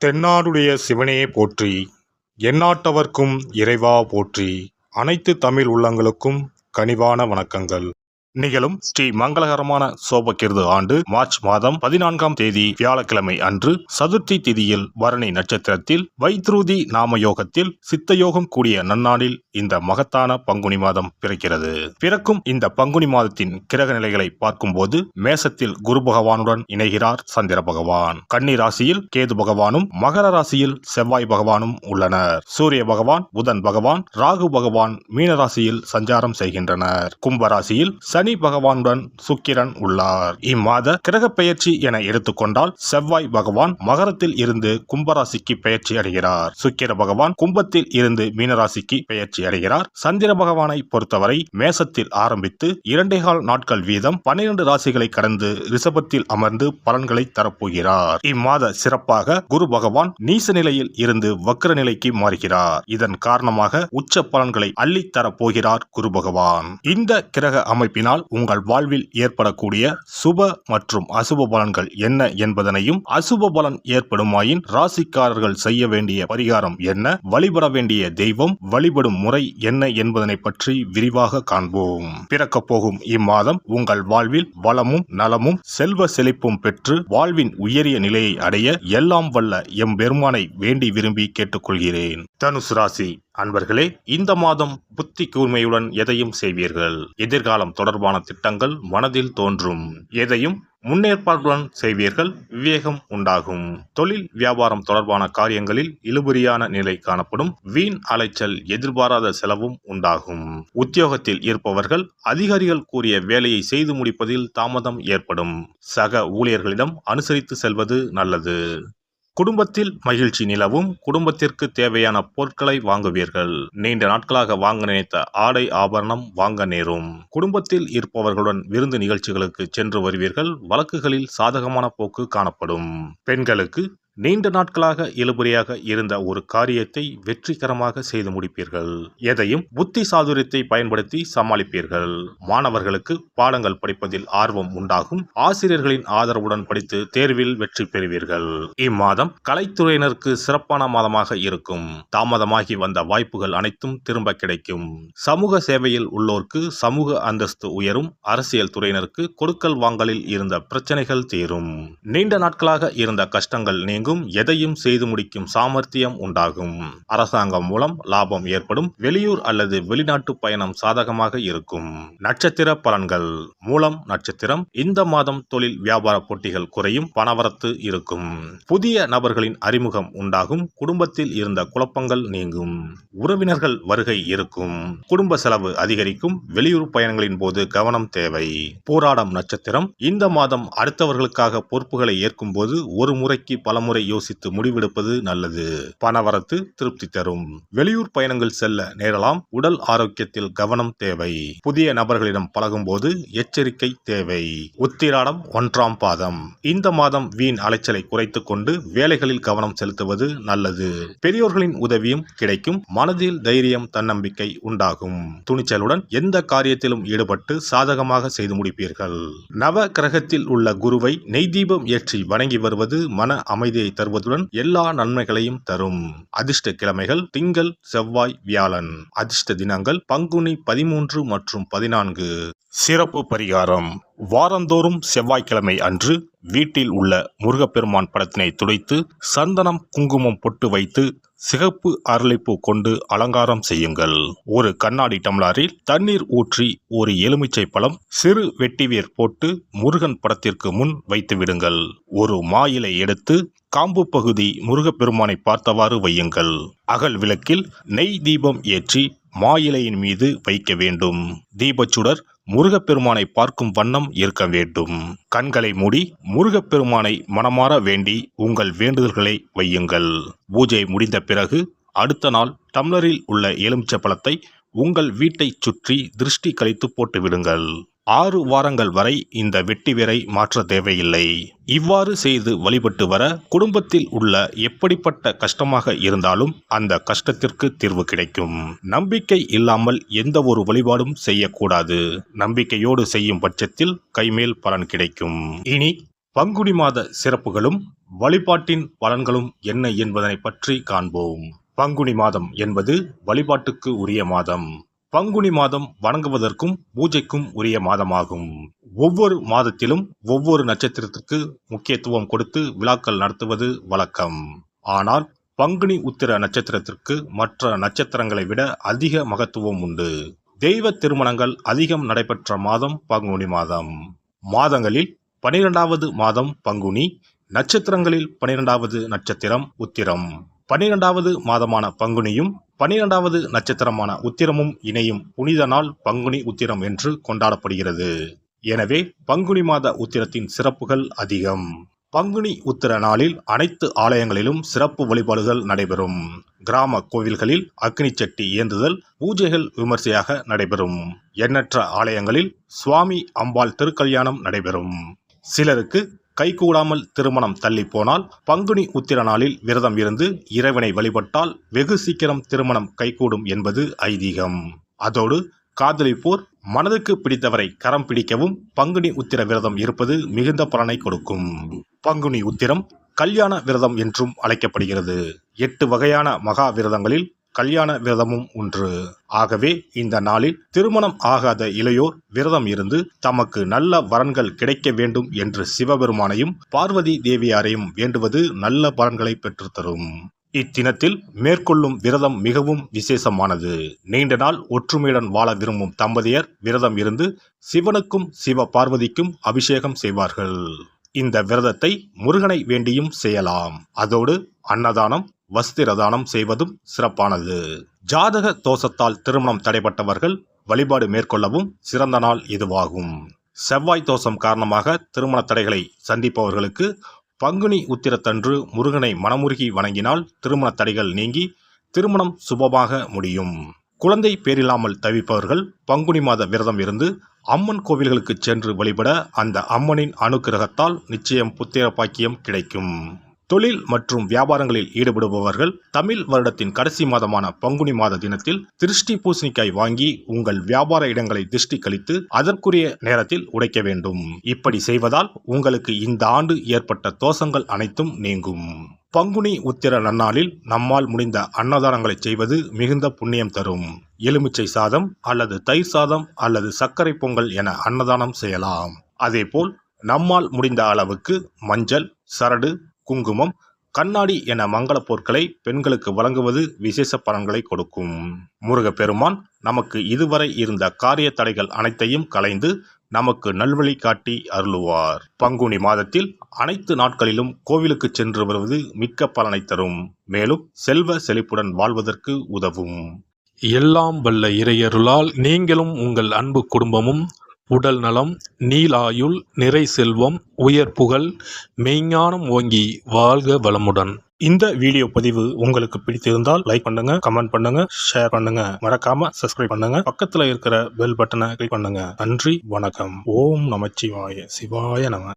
தென்னாடுடைய சிவனே போற்றி, எந்நாட்டவர்க்கும் இறைவா போற்றி. அனைத்து தமிழ் உள்ளங்களுக்கும் கனிவான வணக்கங்கள். நிகழும் ஸ்ரீ மங்களகரமான சோபகிருது ஆண்டு மார்ச் மாதம் 14ஆம் தேதி வியாழக்கிழமை அன்று சதுர்த்தி திதியில் பரணி நட்சத்திரத்தில் வைத்ருதி நாம யோகத்தில் சித்தயோகம் கூடிய நன்னாளில் இந்த மகத்தான பங்குனி மாதம் பிறக்கிறது. பிறக்கும் இந்த பங்குனி மாதத்தின் கிரக நிலைகளை பார்க்கும்போது மேசத்தில் குரு பகவானுடன் இணைகிறார் சந்திர பகவான். கன்னி ராசியில் கேது பகவானும் மகர ராசியில் செவ்வாய் பகவானும் உள்ளனர். சூரிய பகவான், புதன் பகவான், ராகு பகவான் மீனராசியில் சஞ்சாரம் செய்கின்றனர். கும்பராசியில் சனி பகவானுடன் சுக்கிரன் உள்ளார். இம்மாத கிரக பெயர்ச்சி என எடுத்துக்கொண்டால் செவ்வாய் பகவான் மகரத்தில் இருந்து கும்பராசிக்கு பெயர்ச்சி அடைகிறார். சுக்கிர பகவான் கும்பத்தில் இருந்து மீனராசிக்கு பெயர்ச்சி அடைகிறார். சந்திர பகவானை பொறுத்தவரை மேசத்தில் ஆரம்பித்து 2.25 நாட்கள் வீதம் 12 ராசிகளை கடந்து ரிஷபத்தில் அமர்ந்து பலன்களை தரப்போகிறார். இம்மாத சிறப்பாக குரு பகவான் நீச நிலையில் இருந்து வக்ர நிலைக்கு மாறுகிறார். இதன் காரணமாக உச்ச பலன்களை அள்ளி தரப்போகிறார் குரு பகவான். இந்த கிரக அமைப்பினால் உங்கள் வாழ்வில் ஏற்படக்கூடிய சுப மற்றும் அசுப பலன்கள் என்ன என்பதனையும், அசுப பலன் ஏற்படுமாயின் ராசிக்காரர்கள் செய்ய வேண்டிய பரிகாரம் என்ன, வழிபட வேண்டிய தெய்வம், வழிபடும் முறை என்ன என்பதனை பற்றி விரிவாக காண்போம். பிறக்கப் போகும் இம்மாதம் உங்கள் வாழ்வில் வளமும் நலமும் செல்வ செழிப்பும் பெற்று வாழ்வின் உயரிய நிலையை அடைய எல்லாம் வல்ல எம்பெருமானை வேண்டி விரும்பி கேட்டுக்கொள்கிறேன். தனுசு ராசி அன்பர்களே, இந்த மாதம் புத்தி கூர்மையுடன் எதையும் செய்வீர்கள். எதிர்காலம் தொடர்பான திட்டங்கள் மனதில் தோன்றும். எதையும் முன்னேற்பாட்டுடன் செய்வீர்கள். விவேகம் உண்டாகும். தொழில் வியாபாரம் தொடர்பான காரியங்களில் இழுபறியான நிலை காணப்படும். வீண் அலைச்சல், எதிர்பாராத செலவும் உண்டாகும். உத்தியோகத்தில் இருப்பவர்கள் அதிகாரிகள் கூறிய வேலையை செய்து முடிப்பதில் தாமதம் ஏற்படும். சக ஊழியர்களிடம் அனுசரித்து செல்வது நல்லது. குடும்பத்தில் மகிழ்ச்சி நிலவும். குடும்பத்திற்கு தேவையான பொருட்களை வாங்குவீர்கள். நீண்ட நாட்களாக வாங்க நினைத்த ஆடை ஆபரணம் வாங்க நேரும். குடும்பத்தில் இருப்பவர்களுடன் விருந்து நிகழ்ச்சிகளுக்கு சென்று வருவீர்கள். வழக்குகளில் சாதகமான போக்கு காணப்படும். பெண்களுக்கு நீண்ட நாட்களாக இழுபறியாக இருந்த ஒரு காரியத்தை வெற்றிகரமாக செய்து முடிப்பீர்கள். எதையும் புத்தி சாதுரியத்தை பயன்படுத்தி சமாளிப்பீர்கள். மாணவர்களுக்கு பாடங்கள் படிப்பதில் ஆர்வம் உண்டாகும். ஆசிரியர்களின் ஆதரவுடன் படித்து தேர்வில் வெற்றி பெறுவீர்கள். இம்மாதம் கலைத்துறையினருக்கு சிறப்பான மாதமாக இருக்கும். தாமதமாகி வந்த வாய்ப்புகள் அனைத்தும் திரும்ப கிடைக்கும். சமூக சேவையில் உள்ளோருக்கு சமூக அந்தஸ்து உயரும். அரசியல் துறையினருக்கு கொடுக்கல் வாங்கலில் இருந்த பிரச்சனைகள் தீரும். நீண்ட நாட்களாக இருந்த கஷ்டங்கள் நீங்கும். எதையும் செய்து முடிக்கும் சாமர்த்தியம் உண்டாகும். அரசாங்கம் மூலம் லாபம் ஏற்படும். வெளியூர் அல்லது வெளிநாட்டு பயணம் சாதகமாக இருக்கும். நட்சத்திர பலன்கள். மூலம் நட்சத்திரம். இந்த மாதம் தொழில் வியாபார போட்டிகள் குறையும். பணவரத்து இருக்கும். புதிய நபர்களின் அறிமுகம் உண்டாகும். குடும்பத்தில் இருந்த குழப்பங்கள் நீங்கும். உறவினர்கள் வருகை இருக்கும். குடும்ப செலவு அதிகரிக்கும். வெளியூர் பயணங்களின் போது கவனம் தேவை. போராடம் நட்சத்திரம். இந்த மாதம் அடுத்தவர்களுக்காக பொறுப்புகளை ஏற்கும் போது ஒரு முறைக்கு பலமுறை யோசித்து முடிவெடுப்பது நல்லது. பணவரத்து திருப்தி தரும். வெளியூர் பயணங்கள் செல்ல நேரலாம். உடல் ஆரோக்கியத்தில் கவனம் தேவை. புதிய நபர்களிடம் பழகும் போது எச்சரிக்கை தேவை. உத்திராடம் 1ஆம் பாதம். இந்த மாதம் வீண் அலைச்சலை குறைத்துக் கொண்டு வேலைகளில் கவனம் செலுத்துவது நல்லது. பெரியோர்களின் உதவியும் கிடைக்கும். மனதில் தைரியம், தன்னம்பிக்கை உண்டாகும். துணிச்சலுடன் எந்த காரியத்திலும் ஈடுபட்டு சாதகமாக செய்து முடிப்பீர்கள். நவ கிரகத்தில் உள்ள குருவை நெய் தீபம் ஏற்றி வணங்கி வருவது மன அமைதியை தருவதுடன் எல்லா நன்மைகளையும் தரும். அதிர்ஷ்ட கிழமைகள் திங்கள், செவ்வாய், வியாழன். அதிர்ஷ்ட தினங்கள் பங்குனி 13 மற்றும் 14. சிறப்பு பரிகாரம். வாரந்தோறும் செவ்வாய்க்கிழமை அன்று வீட்டில் உள்ள முருகப்பெருமான் படத்தினை துடைத்து சந்தனம், குங்குமம் பொட்டு வைத்து சிகப்பு அரளிப்பூ கொண்டு அலங்காரம் செய்யுங்கள். ஒரு கண்ணாடி டம்ளரில் தண்ணீர் ஊற்றி ஒரு எலுமிச்சை பழம், சிறு வெட்டிவேர் போட்டு முருகன் படத்திற்கு முன் வைத்து விடுங்கள். ஒரு மா இலை எடுத்து காம்பு பகுதி முருகப்பெருமானை பார்த்தவாறு வையுங்கள். அகல் விளக்கில் நெய் தீபம் ஏற்றி மா இலையின் மீது வைக்க வேண்டும். தீபச்சுடர் முருகப்பெருமானை பார்க்கும் வண்ணம் இருக்க வேண்டும். கண்களை மூடி முருகப்பெருமானை மனமாற வேண்டி உங்கள் வேண்டுதல்களை வையுங்கள். பூஜை முடிந்த பிறகு அடுத்த நாள் டம்ளரில் உள்ள எலுமிச்சை பழத்தை உங்கள் வீட்டை சுற்றி திருஷ்டி கழித்து போட்டு விடுங்கள். 6 வாரங்கள் வரை இந்த வெட்டிவேரை மாற்ற தேவையில்லை. இவ்வாறு செய்து வழிபட்டு வர குடும்பத்தில் உள்ள எப்படிப்பட்ட கஷ்டமாக இருந்தாலும் அந்த கஷ்டத்திற்கு தீர்வு கிடைக்கும். நம்பிக்கை இல்லாமல் எந்த ஒரு வழிபாடும் செய்யக்கூடாது. நம்பிக்கையோடு செய்யும் பட்சத்தில் கைமேல் பலன் கிடைக்கும். இனி பங்குனி மாத சிறப்புகளும் வழிபாட்டின் பலன்களும் என்ன என்பதனை பற்றி காண்போம். பங்குனி மாதம் என்பது வழிபாட்டுக்கு உரிய மாதம். பங்குனி மாதம் வணங்குவதற்கும் பூஜைக்கும் உரிய மாதமாகும். ஒவ்வொரு மாதத்திலும் ஒவ்வொரு நட்சத்திரத்திற்கு முக்கியத்துவம் கொடுத்து விழாக்கள் நடத்துவது வழக்கம். ஆனால் பங்குனி உத்திர நட்சத்திரத்திற்கு மற்ற நட்சத்திரங்களை விட அதிக மகத்துவம் உண்டு. தெய்வ திருமணங்கள் அதிகம் நடைபெற்ற மாதம் பங்குனி மாதம். மாதங்களில் 12வது மாதம் பங்குனி, நட்சத்திரங்களில் 12வது நட்சத்திரம் உத்திரம். 12வது மாதமான பங்குனியும் 12வது நட்சத்திரமான உத்திரமும் இணையும் புனித நாள் பங்குனி உத்திரம் என்று கொண்டாடப்படுகிறது. எனவே பங்குனி மாத உத்திரத்தின் சிறப்புகள் அதிகம். பங்குனி உத்திர நாளில் அனைத்து ஆலயங்களிலும் சிறப்பு வழிபாடுகள் நடைபெறும். கிராம கோவில்களில் அக்னி சட்டி ஏந்துதல், பூஜைகள் விமர்சையாக நடைபெறும். எண்ணற்ற ஆலயங்களில் சுவாமி அம்பாள் திருக்கல்யாணம் நடைபெறும். சிலருக்கு கைகூடாமல் திருமணம் தள்ளி போனால் பங்குனி உத்திர நாளில் விரதம் இருந்து இறைவனை வழிபட்டால் வெகு சீக்கிரம் திருமணம் கைகூடும் என்பது ஐதீகம். அதோடு காதலிப்போர் மனதுக்கு பிடித்தவரை கரம் பிடிக்கவும் பங்குனி உத்திர விரதம் இருப்பது மிகுந்த பலனை கொடுக்கும். பங்குனி உத்திரம் கல்யாண விரதம் என்றும் அழைக்கப்படுகிறது. 8 வகையான மகா விரதங்களில் கல்யாண விரதமும் ஒன்று. ஆகவே இந்த நாளில் திருமணம் ஆகாத இளையோர் விரதம் இருந்து தமக்கு நல்ல வரன்கள் கிடைக்க வேண்டும் என்று சிவபெருமானையும் பார்வதி தேவியாரையும் வேண்டுவது நல்ல பலன்களை பெற்றுத்தரும். இத்தினத்தில் மேற்கொள்ளும் விரதம் மிகவும் விசேஷமானது. நீண்ட நாள் ஒற்றுமையுடன் வாழ விரும்பும் தம்பதியர் விரதம் இருந்து சிவனுக்கும் சிவ பார்வதிக்கும் அபிஷேகம் செய்வார்கள். இந்த விரதத்தை முருகனை வேண்டியும் செய்யலாம். அதோடு அன்னதானம், வஸ்திரதானம் செய்வதும் சிறப்பானது. ஜாதக தோஷத்தால் திருமணம் தடைப்பட்டவர்கள் வழிபாடு மேற்கொள்ளவும் சிறந்த நாள் இதுவாகும். செவ்வாய் தோஷம் காரணமாக திருமண தடைகளை சந்திப்பவர்களுக்கு பங்குனி உத்திரத்தன்று முருகனை மனமுருகி வணங்கினால் திருமண தடைகள் நீங்கி திருமணம் சுபமாக முடியும். குழந்தை பேரில்லாமல் தவிப்பவர்கள் பங்குனி மாத விரதம் இருந்து அம்மன் கோவில்களுக்கு சென்று வழிபட அந்த அம்மனின் அனுக்கிரகத்தால் நிச்சயம் புத்திர பாக்கியம் கிடைக்கும். தொழில் மற்றும் வியாபாரங்களில் ஈடுபடுபவர்கள் தமிழ் வருடத்தின் கடைசி மாதமான பங்குனி மாத தினத்தில் திருஷ்டி பூசணிக்காய் வாங்கி உங்கள் வியாபார இடங்களை திருஷ்டி கழித்து அதற்குரிய நேரத்தில் உடைக்க வேண்டும். இப்படி செய்வதால் உங்களுக்கு இந்த ஆண்டு ஏற்பட்ட தோஷங்கள் அனைத்தும் நீங்கும். பங்குனி உத்திர நன்னாளில் நம்மால் முடிந்த அன்னதானங்களை செய்வது மிகுந்த புண்ணியம் தரும். எலுமிச்சை சாதம் அல்லது தயிர் சாதம் அல்லது சர்க்கரை பொங்கல் என அன்னதானம் செய்யலாம். அதேபோல் நம்மால் முடிந்த அளவுக்கு மஞ்சள், சரடு, குங்குமம், கண்ணாடி என மங்கள பொருட்களை பெண்களுக்கு வழங்குவது விசேஷ பலன்களை கொடுக்கும். முருகப்பெருமான் நமக்கு இதுவரை இருந்த காரிய தடைகள் அனைத்தையும் களைந்து நமக்கு நல்வழி காட்டி அருளுவார். பங்குனி மாதத்தில் அனைத்து நாட்களிலும் கோவிலுக்கு சென்று வருவது மிக்க பலனை தரும். மேலும் செல்வ செழிப்புடன் வாழ்வதற்கு உதவும். எல்லாம் வல்ல இறையருளால் நீங்களும் உங்கள் அன்பு குடும்பமும் உடல் நலம், நீலாயுள், நிறை செல்வம், உயர் புகழ், மெய்ஞானம் ஓங்கி வாழ்க வளமுடன். இந்த வீடியோ பதிவு உங்களுக்கு பிடித்திருந்தால் லைக் பண்ணுங்க, கமெண்ட் பண்ணுங்க, ஷேர் பண்ணுங்க, மறக்காம சப்ஸ்கிரைப் பண்ணுங்க, பக்கத்துல இருக்கிற பெல் பட்டனை கிளிக் பண்ணுங்க. நன்றி, வணக்கம். ஓம் நமச்சிவாய. சிவாய நம.